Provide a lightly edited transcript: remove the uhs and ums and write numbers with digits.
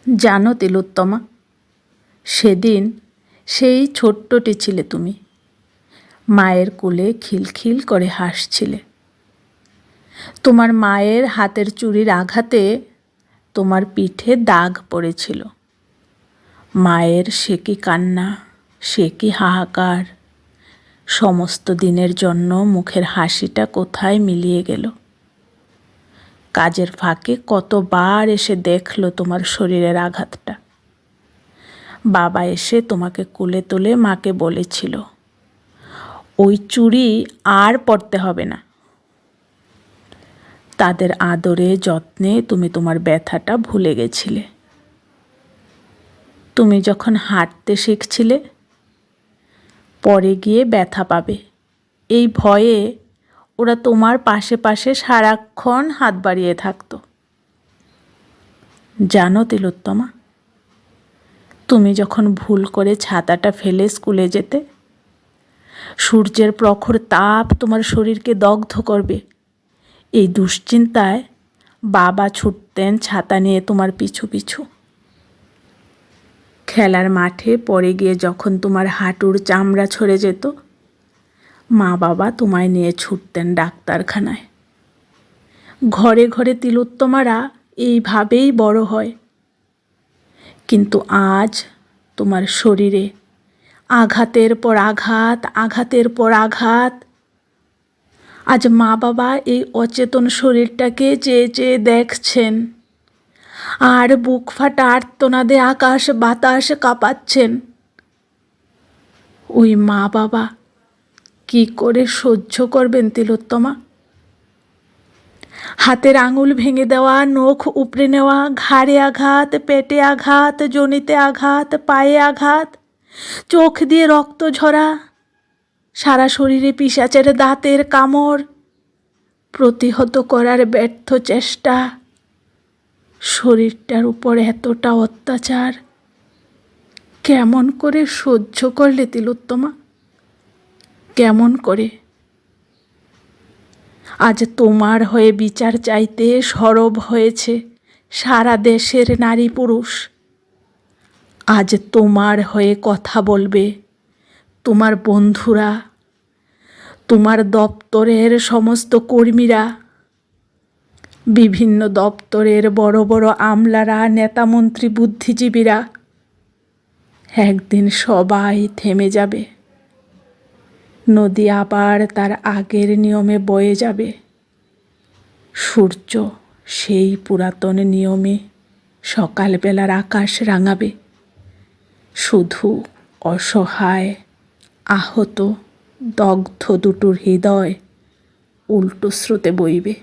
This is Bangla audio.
জানো তিলোত্তমা, সেদিন সেই ছোট্টটি ছিলে তুমি, মায়ের কোলে খিলখিল করে হাসছিলে। তোমার মায়ের হাতের চুড়ির আঘাতে তোমার পিঠে দাগ পড়েছিল। মায়ের সে কি কান্না, সে কি হাহাকার! সমস্ত দিনের জন্য মুখের হাসিটা কোথায় মিলিয়ে গেল। কাজের ফাঁকে কতবার এসে দেখলো তোমার শরীরের আঘাতটা। বাবা এসে তোমাকে কোলে তুলে মাকে বলেছিল, ওই চুড়ি আর পরতে হবে না। তাদের আদরে যত্নে তুমি তোমার ব্যথাটা ভুলে গেছিলে। তুমি যখন হাঁটতে শিখছিলে, পরে গিয়ে ব্যথা পাবে এই ভয়ে ওরা তোমার পাশে পাশে সারাক্ষণ হাত বাড়িয়ে থাকতো। জানো তিলোত্তমা, তুমি যখন ভুল করে ছাতাটা ফেলে স্কুলে যেতে, সূর্যের প্রখর তাপ তোমার শরীরকে দগ্ধ করবে, এই দুশ্চিন্তায় বাবা ছুটতেন ছাতা নিয়ে তোমার পিছু পিছু। খেলার মাঠে পড়ে গিয়ে যখন তোমার হাঁটুর চামড়া ছড়ে যেত, মা বাবা তোমায় নিয়ে ছুটতেন ডাক্তারখানায়। ঘরে ঘরে তিলোত্তমারা এইভাবেই বড় হয়। কিন্তু আজ তোমার শরীরে আঘাতের পর আঘাত, আঘাতের পর আঘাত। আজ মা বাবা এই অচেতন শরীরটাকে চেয়ে চেয়ে দেখছেন, আর বুক ফাটা আর্তনাদে আকাশ বাতাস কাঁপাচ্ছেন। ওই মা বাবা কি করে সহ্য করবেন তিলোত্তমা? হাতের আঙুল ভেঙে দেওয়া, নখ উপড়ে নেওয়া, ঘাড়ে আঘাত, পেটে আঘাত, যোনিতে আঘাত, পায়ে আঘাত, চোখ দিয়ে রক্ত ঝরা, সারা শরীরে পিশাচের দাঁতের কামড়, প্রতিহত করার ব্যর্থ চেষ্টা, শরীরটার উপর এতটা অত্যাচার কেমন করে সহ্য করলে তিলোত্তমা? কেমন করে? আজ তোমার হয়ে বিচার চাইতে সরব হয়েছে সারা দেশের নারী পুরুষ। আজ তোমার হয়ে কথা বলবে তোমার বন্ধুরা, তোমার দপ্তরের সমস্ত কর্মীরা, বিভিন্ন দপ্তরের বড় বড় আমলারা, নেতামন্ত্রী, বুদ্ধিজীবীরা। একদিন সবাই থেমে যাবে, নদী আবার তার আগের নিয়মে বয়ে যাবে, সূর্য সেই পুরাতন নিয়মে সকালবেলার আকাশ রাঙাবে। শুধু অসহায়, আহত, দগ্ধ দুটোর হৃদয় উল্টো স্রোতে বইবে।